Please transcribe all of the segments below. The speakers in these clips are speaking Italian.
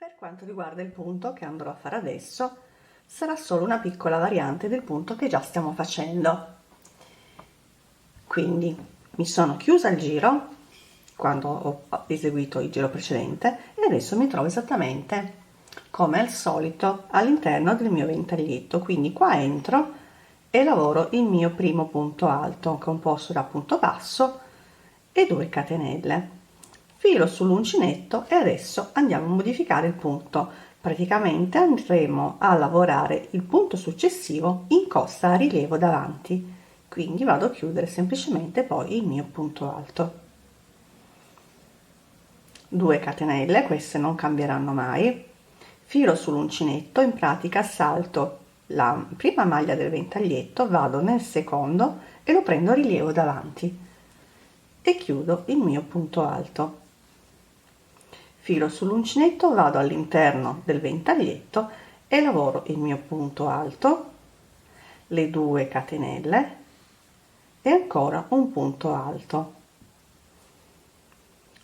Per quanto riguarda il punto che andrò a fare adesso, sarà solo una piccola variante del punto che già stiamo facendo. Quindi mi sono chiusa il giro quando ho eseguito il giro precedente e adesso mi trovo esattamente come al solito all'interno del mio ventaglietto. Quindi qua entro e lavoro il mio primo punto alto composto da punto basso e 2 catenelle. Filo sull'uncinetto e adesso andiamo a modificare il punto. Praticamente andremo a lavorare il punto successivo in costa a rilievo davanti, quindi vado a chiudere semplicemente poi il mio punto alto. 2 catenelle, queste non cambieranno mai, filo sull'uncinetto, in pratica salto la prima maglia del ventaglietto, vado nel secondo e lo prendo a rilievo davanti e chiudo il mio punto alto. Filo sull'uncinetto, vado all'interno del ventaglietto e lavoro il mio punto alto, le 2 catenelle e ancora un punto alto.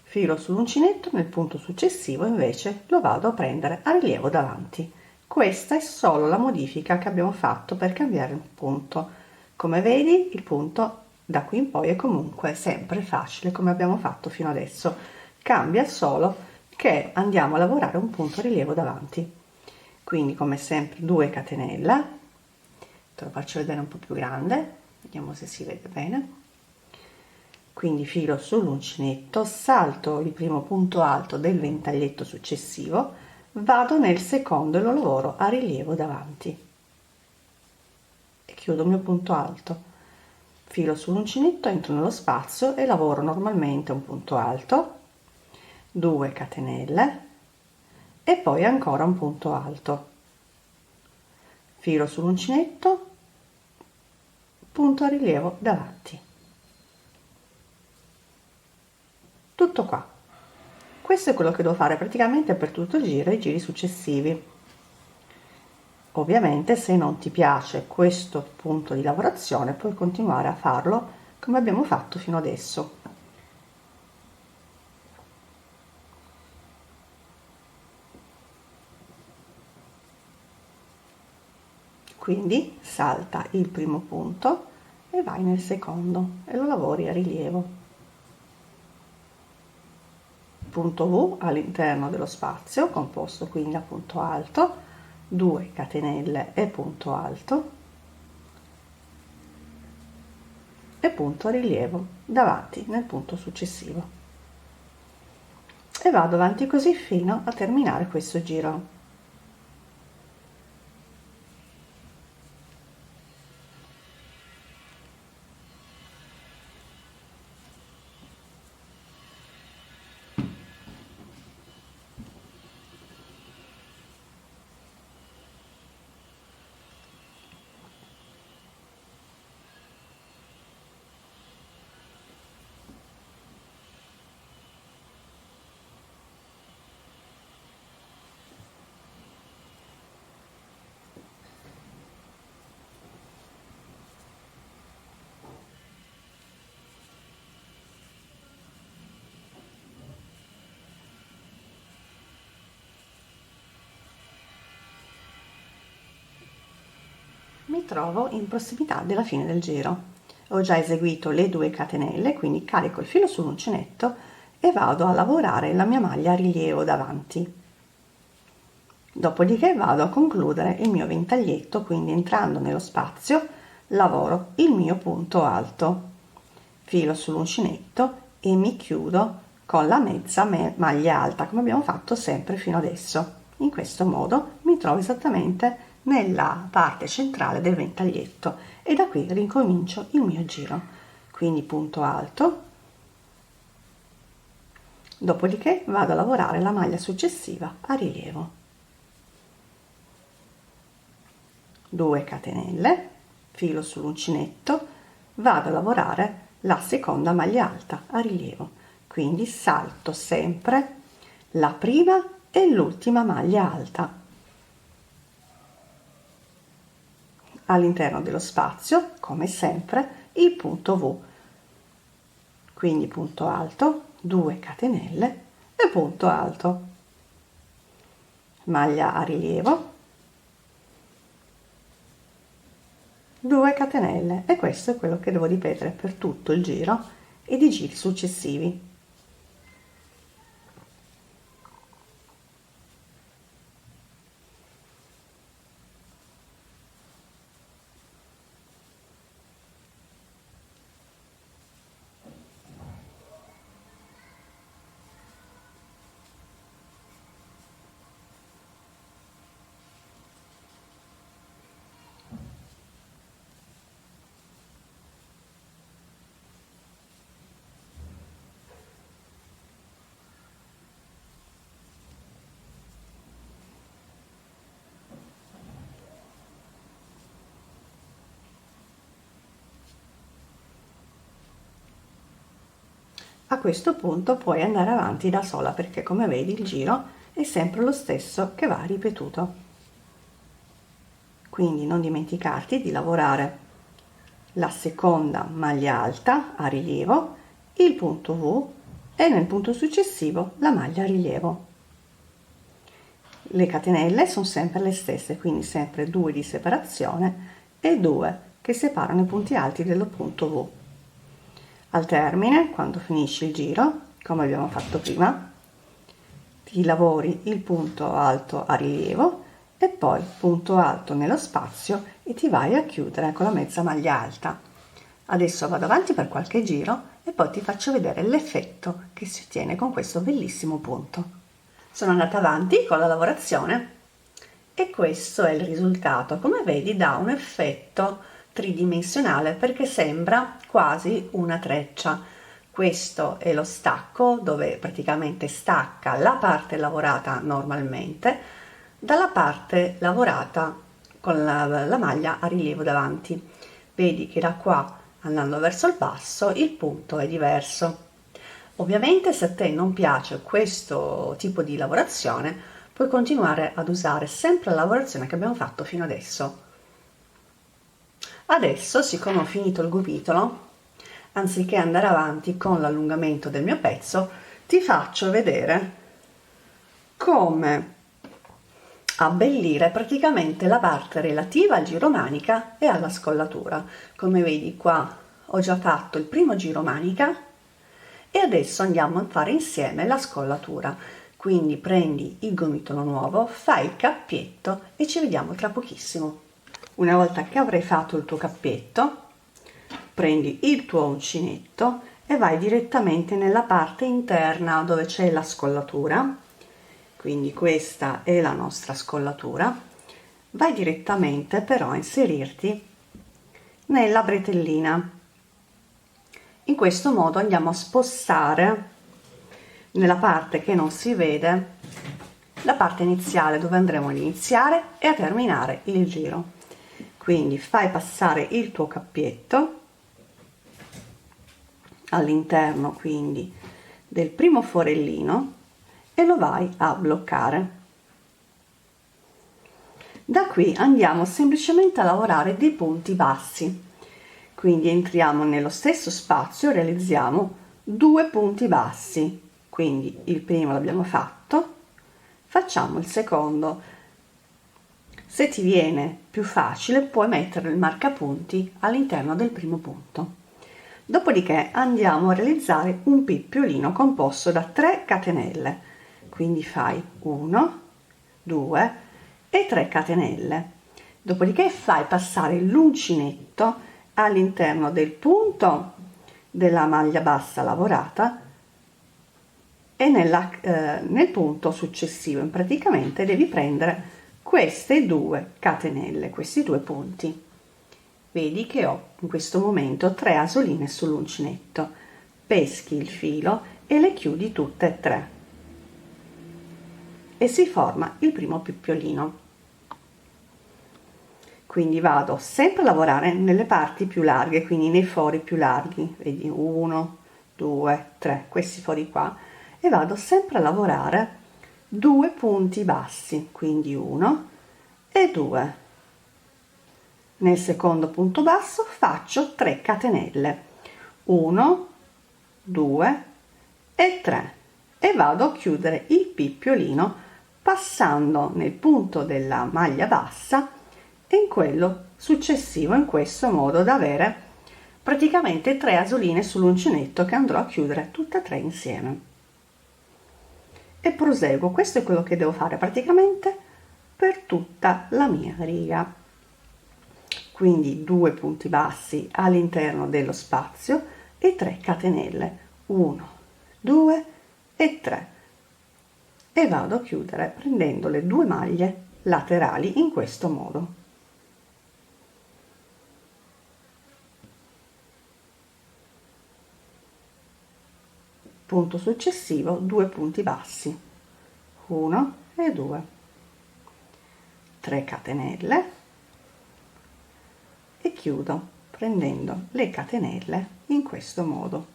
Filo sull'uncinetto, nel punto successivo invece lo vado a prendere a rilievo davanti. Questa è solo la modifica che abbiamo fatto per cambiare il punto. Come vedi, il punto da qui in poi è comunque sempre facile come abbiamo fatto fino adesso, cambia solo che andiamo a lavorare un punto a rilievo davanti. Quindi come sempre 2 catenelle, te lo faccio vedere un po' più grande, vediamo se si vede bene. Quindi filo sull'uncinetto, salto il primo punto alto del ventaglietto successivo, vado nel secondo e lo lavoro a rilievo davanti e chiudo il mio punto alto. Filo sull'uncinetto, entro nello spazio e lavoro normalmente un punto alto, 2 catenelle e poi ancora un punto alto. Filo sull'uncinetto, punto a rilievo davanti. Tutto qua. Questo è quello che devo fare praticamente per tutto il giro e i giri successivi. Ovviamente se non ti piace questo punto di lavorazione puoi continuare a farlo come abbiamo fatto fino adesso. Quindi salta il primo punto e vai nel secondo e lo lavori a rilievo. Punto V all'interno dello spazio composto quindi da punto alto, 2 catenelle e punto alto e punto a rilievo davanti nel punto successivo e vado avanti così fino a terminare questo giro. Mi trovo in prossimità della fine del giro. Ho già eseguito le 2 catenelle, quindi carico il filo sull'uncinetto e vado a lavorare la mia maglia a rilievo davanti. Dopodiché vado a concludere il mio ventaglietto, quindi entrando nello spazio lavoro il mio punto alto, filo sull'uncinetto e mi chiudo con la mezza maglia alta come abbiamo fatto sempre fino adesso. In questo modo mi trovo esattamente nella parte centrale del ventaglietto e da qui ricomincio il mio giro. Quindi punto alto, dopodiché vado a lavorare la maglia successiva a rilievo, 2 catenelle, filo sull'uncinetto, vado a lavorare la seconda maglia alta a rilievo, quindi salto sempre la prima e l'ultima maglia alta all'interno dello spazio, come sempre il punto V, quindi punto alto, 2 catenelle e punto alto. maglia a rilievo, 2 catenelle, e questo è quello che devo ripetere per tutto il giro ed i giri successivi. A questo punto puoi andare avanti da sola, perché come vedi il giro è sempre lo stesso che va ripetuto. Quindi non dimenticarti di lavorare la seconda maglia alta a rilievo, il punto V e nel punto successivo la maglia a rilievo. Le catenelle sono sempre le stesse, quindi sempre 2 di separazione e 2 che separano i punti alti del punto V. Al termine, quando finisci il giro, come abbiamo fatto prima, ti lavori il punto alto a rilievo e poi punto alto nello spazio e ti vai a chiudere con la mezza maglia alta. Adesso vado avanti per qualche giro e poi ti faccio vedere l'effetto che si ottiene con questo bellissimo punto. Sono andata avanti con la lavorazione e questo è il risultato. Come vedi, dà un effetto tridimensionale perché sembra quasi una treccia. Questo è lo stacco, dove praticamente stacca la parte lavorata normalmente dalla parte lavorata con la maglia a rilievo davanti. Vedi che da qua, andando verso il basso, il punto è diverso. Ovviamente, se a te non piace questo tipo di lavorazione, puoi continuare ad usare sempre la lavorazione che abbiamo fatto fino adesso. Adesso, siccome ho finito il gomitolo, anziché andare avanti con l'allungamento del mio pezzo, ti faccio vedere come abbellire praticamente la parte relativa al giro manica e alla scollatura. Come vedi, qua ho già fatto il primo giro manica e adesso andiamo a fare insieme la scollatura. Quindi prendi il gomitolo nuovo, fai il cappietto e ci vediamo tra pochissimo. Una volta che avrai fatto il tuo cappietto, prendi il tuo uncinetto e vai direttamente nella parte interna dove c'è la scollatura. Quindi questa è la nostra scollatura. Vai direttamente però a inserirti nella bretellina. In questo modo andiamo a spostare nella parte che non si vede la parte iniziale, dove andremo ad iniziare e a terminare il giro. Quindi fai passare il tuo cappietto all'interno quindi del primo forellino e lo vai a bloccare. Da qui andiamo semplicemente a lavorare dei punti bassi, quindi entriamo nello stesso spazio, realizziamo 2 punti bassi, quindi il primo l'abbiamo fatto, facciamo il secondo. Se ti viene più facile puoi mettere il marcapunti all'interno del primo punto. Dopodiché andiamo a realizzare un pippiolino composto da 3 catenelle, quindi fai 1, 2 e 3 catenelle. Dopodiché fai passare l'uncinetto all'interno del punto della maglia bassa lavorata e nel punto successivo. Praticamente devi prendere queste 2 catenelle, questi 2 punti. Vedi che ho in questo momento 3 asoline sull'uncinetto. Peschi il filo e le chiudi tutte e 3 e si forma il primo pippiolino. Quindi vado sempre a lavorare nelle parti più larghe, quindi nei fori più larghi, vedi 1, 2, 3, questi fori qua, e vado sempre a lavorare 2 punti bassi, quindi 1 e 2. Nel secondo punto basso faccio 3 catenelle, 1, 2 e 3 e vado a chiudere il pippiolino passando nel punto della maglia bassa e in quello successivo, in questo modo da avere praticamente 3 asoline sull'uncinetto che andrò a chiudere tutte e 3 insieme. E proseguo. Questo è quello che devo fare praticamente per tutta la mia riga. Quindi 2 punti bassi all'interno dello spazio e 3 catenelle, 1, 2 e 3, e vado a chiudere prendendo le 2 maglie laterali in questo modo. Punto successivo, 2 punti bassi, 1 e 2, 3 catenelle e chiudo prendendo le catenelle in questo modo.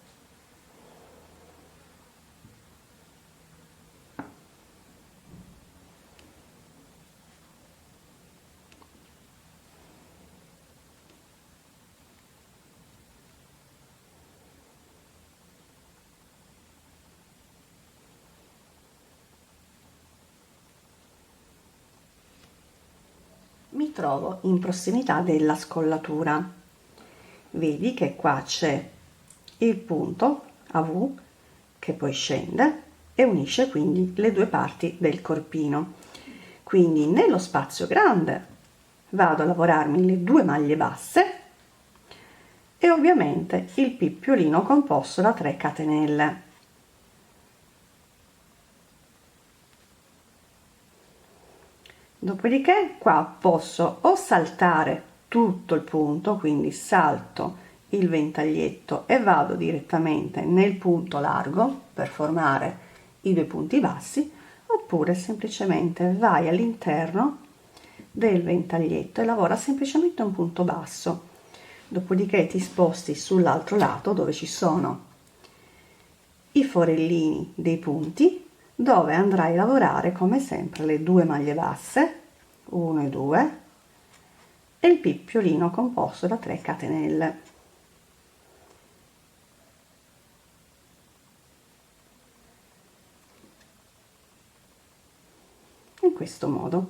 Mi trovo in prossimità della scollatura. Vedi che qua c'è il punto a V che poi scende e unisce quindi le 2 parti del corpino. Quindi nello spazio grande vado a lavorarmi le 2 maglie basse e ovviamente il picciolino composto da 3 catenelle. Dopodiché qua posso o saltare tutto il punto, quindi salto il ventaglietto e vado direttamente nel punto largo per formare i 2 punti bassi, oppure semplicemente vai all'interno del ventaglietto e lavora semplicemente un punto basso. Dopodiché ti sposti sull'altro lato dove ci sono i forellini dei punti, dove andrai a lavorare come sempre le 2 maglie basse, 1 e 2, e il picciolino composto da 3 catenelle. In questo modo.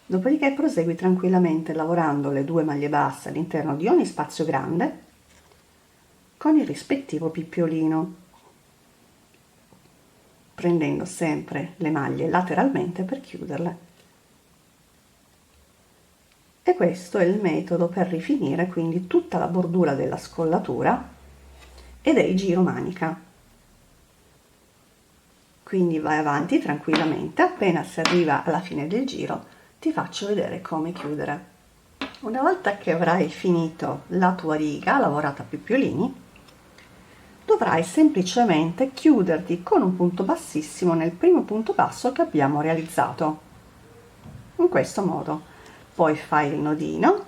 Dopodiché prosegui tranquillamente lavorando le 2 maglie basse all'interno di ogni spazio grande con il rispettivo picciolino, prendendo sempre le maglie lateralmente per chiuderle. E questo è il metodo per rifinire quindi tutta la bordura della scollatura e dei giro manica. Quindi vai avanti tranquillamente, appena si arriva alla fine del giro ti faccio vedere come chiudere. Una volta che avrai finito la tua riga lavorata a picciolini, dovrai semplicemente chiuderti con un punto bassissimo nel primo punto basso che abbiamo realizzato, in questo modo. Poi fai il nodino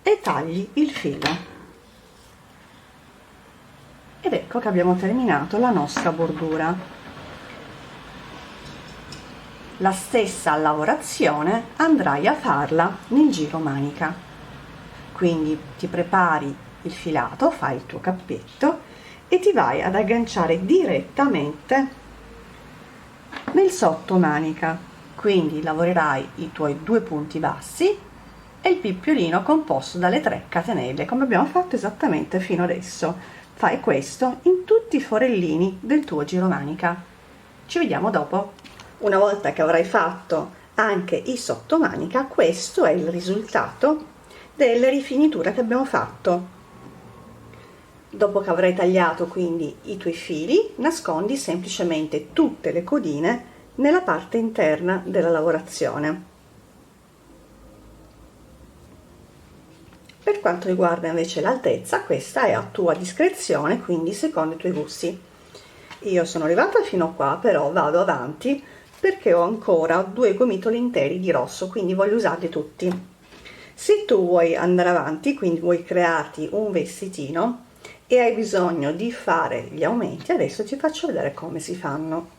e tagli il filo, ed ecco che abbiamo terminato la nostra bordura. La stessa lavorazione andrai a farla nel giro manica, quindi ti prepari il filato, fai il tuo cappetto e ti vai ad agganciare direttamente nel sottomanica. Quindi lavorerai i tuoi 2 punti bassi e il picciolino composto dalle 3 catenelle, come abbiamo fatto esattamente fino adesso. Fai questo in tutti i forellini del tuo giro manica. Ci vediamo dopo. Una volta che avrai fatto anche i sottomanica, questo è il risultato delle rifiniture che abbiamo fatto. Dopo che avrai tagliato quindi i tuoi fili, nascondi semplicemente tutte le codine nella parte interna della lavorazione. Per quanto riguarda invece l'altezza, questa è a tua discrezione, quindi secondo i tuoi gusti. Io sono arrivata fino a qua, però vado avanti perché ho ancora 2 gomitoli interi di rosso, quindi voglio usarli tutti. Se tu vuoi andare avanti, quindi vuoi crearti un vestitino e hai bisogno di fare gli aumenti, adesso ti faccio vedere come si fanno.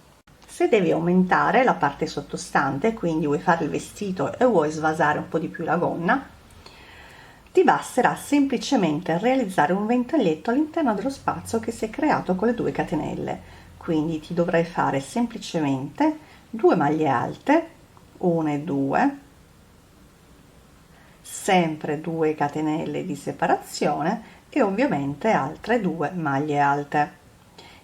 Se devi aumentare la parte sottostante, quindi vuoi fare il vestito e vuoi svasare un po' di più la gonna, ti basterà semplicemente realizzare un ventaglietto all'interno dello spazio che si è creato con le 2 catenelle. quindi ti dovrai fare semplicemente 2 maglie alte, 1 e 2, sempre 2 catenelle di separazione e ovviamente altre 2 maglie alte.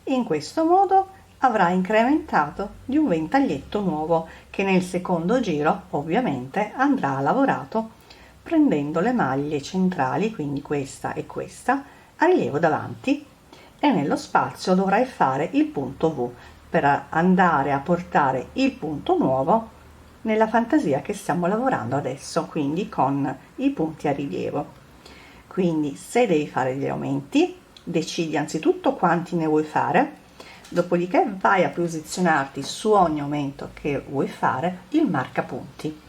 In questo modo avrai incrementato di un ventaglietto nuovo che nel secondo giro ovviamente andrà lavorato prendendo le maglie centrali, quindi questa e questa, a rilievo davanti, e nello spazio dovrai fare il punto V per andare a portare il punto nuovo nella fantasia che stiamo lavorando adesso, quindi con i punti a rilievo. Quindi se devi fare gli aumenti, decidi anzitutto quanti ne vuoi fare, dopodiché vai a posizionarti su ogni aumento che vuoi fare il marcapunti.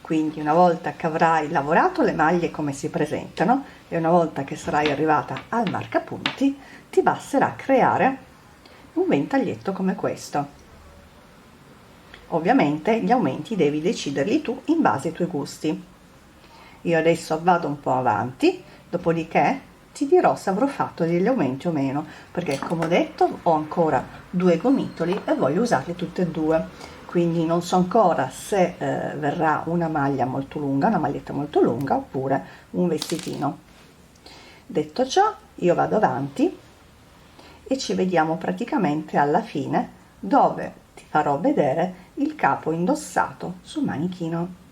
Quindi una volta che avrai lavorato le maglie come si presentano e una volta che sarai arrivata al marcapunti, ti basterà creare un ventaglietto come questo. Ovviamente gli aumenti devi deciderli tu in base ai tuoi gusti. Io adesso vado un po' avanti, dopodiché ti dirò se avrò fatto degli aumenti o meno, perché come ho detto ho ancora 2 gomitoli e voglio usarli tutti e due, quindi non so ancora se verrà una maglia molto lunga, una maglietta molto lunga oppure un vestitino. Detto ciò, io vado avanti e ci vediamo praticamente alla fine, dove ti farò vedere il capo indossato sul manichino.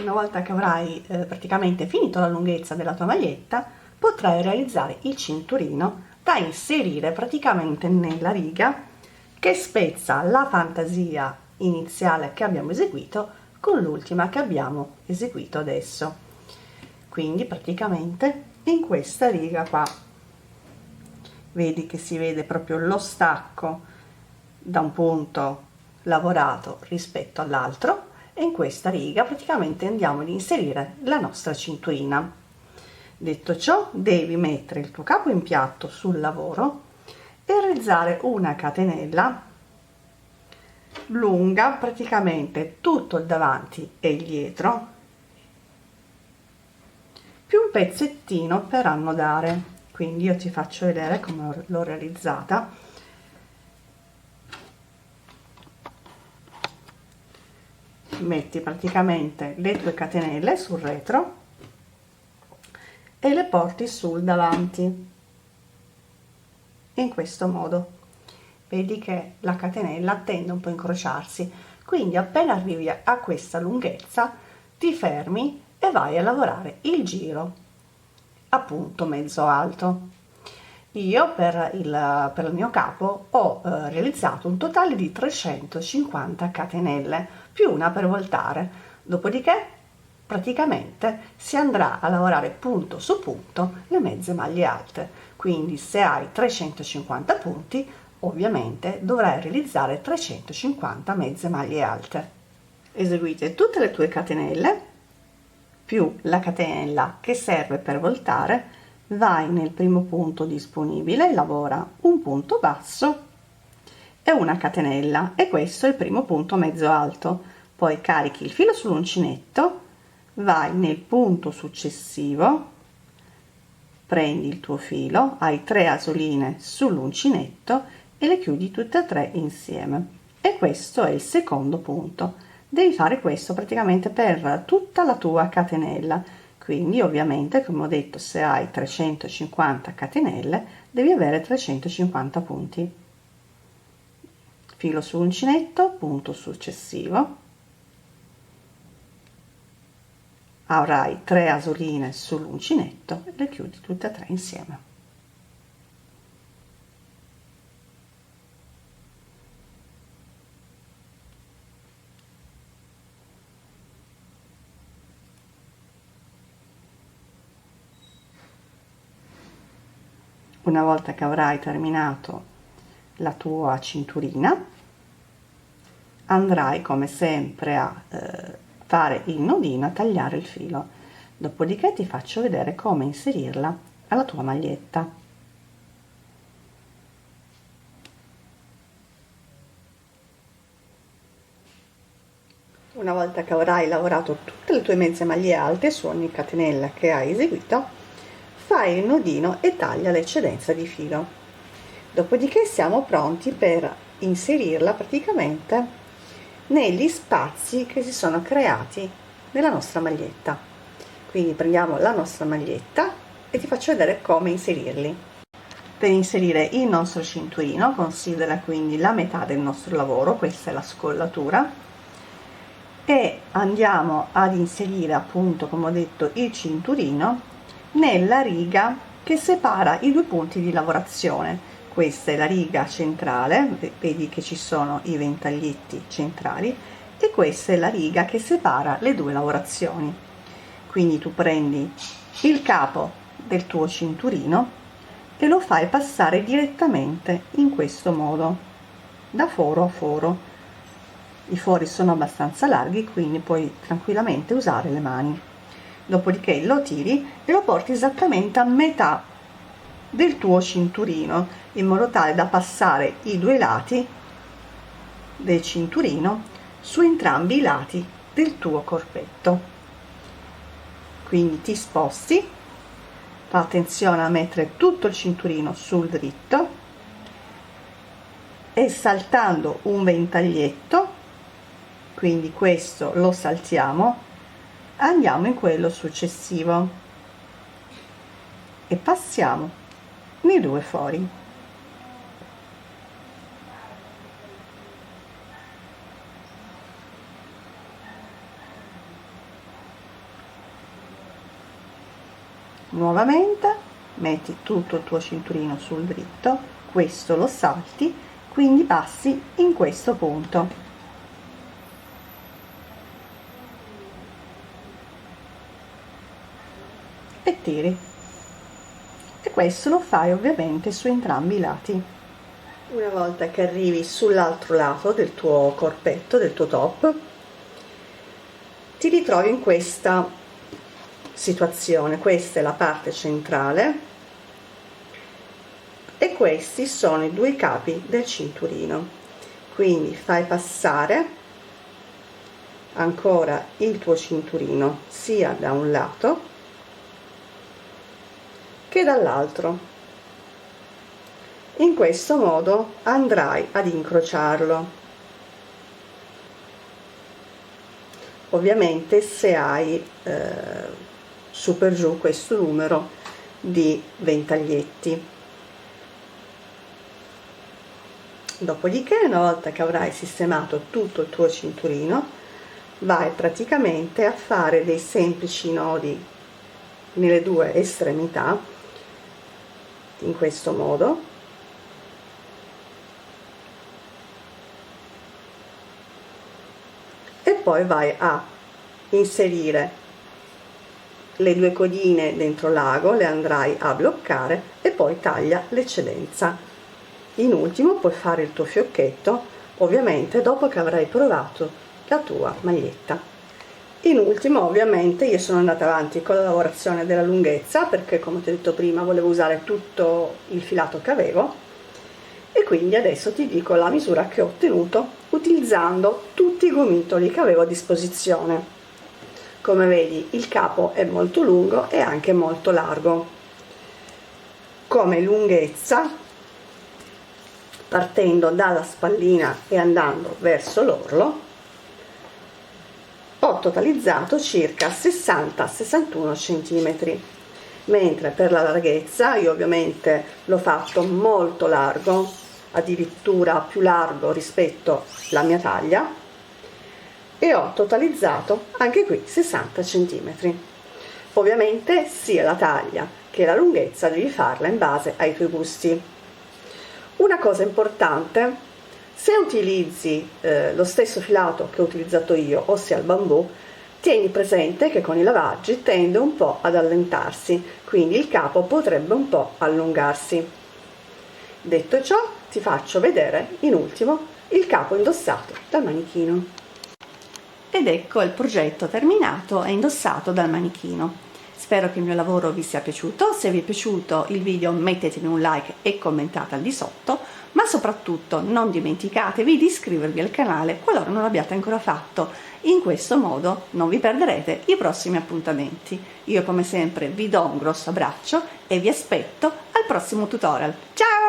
Una volta che avrai praticamente finito la lunghezza della tua maglietta, potrai realizzare il cinturino da inserire praticamente nella riga che spezza la fantasia iniziale che abbiamo eseguito con l'ultima che abbiamo eseguito adesso. Quindi praticamente in questa riga qua vedi che si vede proprio lo stacco da un punto lavorato rispetto all'altro, e in questa riga praticamente andiamo ad inserire la nostra cinturina. Detto ciò, devi mettere il tuo capo in piatto sul lavoro e realizzare una catenella lunga praticamente tutto il davanti e il dietro, più un pezzettino per annodare. Quindi io ti faccio vedere come l'ho realizzata. Metti praticamente le tue catenelle sul retro e le porti sul davanti in questo modo. Vedi che la catenella tende un po' a incrociarsi, quindi appena arrivi a questa lunghezza ti fermi e vai a lavorare il giro a punto mezzo alto. Io per il mio capo ho realizzato un totale di 350 catenelle più una per voltare, dopodiché praticamente si andrà a lavorare punto su punto le mezze maglie alte. Quindi se hai 350 punti ovviamente dovrai realizzare 350 mezze maglie alte. Eseguite tutte le tue catenelle più la catenella che serve per voltare, vai nel primo punto disponibile, lavora un punto basso e una catenella, e questo è il primo punto mezzo alto. Poi carichi il filo sull'uncinetto, vai nel punto successivo, prendi il tuo filo, hai 3 asoline sull'uncinetto e le chiudi tutte e 3 insieme, e questo è il secondo punto. Devi fare questo praticamente per tutta la tua catenella, quindi ovviamente come ho detto se hai 350 catenelle devi avere 350 punti. Filo sull'uncinetto, punto successivo, avrai 3 asoline sull'uncinetto e le chiudi tutte e 3 insieme. Una volta che avrai terminato la tua cinturina, andrai come sempre a fare il nodino, a tagliare il filo, dopodiché ti faccio vedere come inserirla alla tua maglietta. Una volta che avrai lavorato tutte le tue mezze maglie alte su ogni catenella che hai eseguito, fai il nodino e taglia l'eccedenza di filo. Dopodiché siamo pronti per inserirla praticamente negli spazi che si sono creati nella nostra maglietta. Quindi prendiamo la nostra maglietta e ti faccio vedere come inserirli. Per inserire il nostro cinturino, considera quindi la metà del nostro lavoro, questa è la scollatura, e andiamo ad inserire appunto, come ho detto, il cinturino nella riga che separa i due punti di lavorazione. Questa è la riga centrale, vedi che ci sono i ventaglietti centrali, e questa è la riga che separa le due lavorazioni. Quindi tu prendi il capo del tuo cinturino e lo fai passare direttamente in questo modo, da foro a foro. I fori sono abbastanza larghi, quindi puoi tranquillamente usare le mani. Dopodiché lo tiri e lo porti esattamente a metà del tuo cinturino, in modo tale da passare i due lati del cinturino su entrambi i lati del tuo corpetto. Quindi ti sposti, fa attenzione a mettere tutto il cinturino sul dritto e saltando un ventaglietto, quindi questo lo saltiamo, andiamo in quello successivo e passiamo nei due fori. Nuovamente metti tutto il tuo cinturino sul dritto, questo lo salti, quindi passi in questo punto. E tiri, e questo lo fai ovviamente su entrambi i lati. Una volta che arrivi sull'altro lato del tuo corpetto, del tuo top, ti ritrovi in questa situazione. Questa è la parte centrale e questi sono i due capi del cinturino. Quindi fai passare ancora il tuo cinturino sia da un lato che dall'altro. In questo modo andrai ad incrociarlo. Ovviamente se hai su per giù questo numero di ventaglietti. Dopodiché, una volta che avrai sistemato tutto il tuo cinturino, vai praticamente a fare dei semplici nodi nelle due estremità, in questo modo, e poi vai a inserire le due codine dentro l'ago, le andrai a bloccare e poi taglia l'eccedenza. In ultimo puoi fare il tuo fiocchetto, ovviamente dopo che avrai provato la tua maglietta. In ultimo, ovviamente, io sono andata avanti con la lavorazione della lunghezza perché, come ti ho detto prima, volevo usare tutto il filato che avevo, e quindi adesso ti dico la misura che ho ottenuto utilizzando tutti i gomitoli che avevo a disposizione. Come vedi, il capo è molto lungo e anche molto largo. Come lunghezza, partendo dalla spallina e andando verso l'orlo, ho totalizzato circa 60-61 cm, mentre per la larghezza io ovviamente l'ho fatto molto largo, addirittura più largo rispetto alla mia taglia, e ho totalizzato anche qui 60 cm. Ovviamente sia la taglia che la lunghezza devi farla in base ai tuoi gusti. Una cosa importante: se utilizzi lo stesso filato che ho utilizzato io, ossia il bambù, tieni presente che con i lavaggi tende un po' ad allentarsi, quindi il capo potrebbe un po' allungarsi. Detto ciò, ti faccio vedere in ultimo il capo indossato dal manichino. Ed ecco il progetto terminato e indossato dal manichino. Spero che il mio lavoro vi sia piaciuto. Se vi è piaciuto il video, mettetemi un like e commentate al di sotto. ma soprattutto non dimenticatevi di iscrivervi al canale qualora non l'abbiate ancora fatto. In questo modo non vi perderete i prossimi appuntamenti. Io come sempre vi do un grosso abbraccio e vi aspetto al prossimo tutorial. Ciao!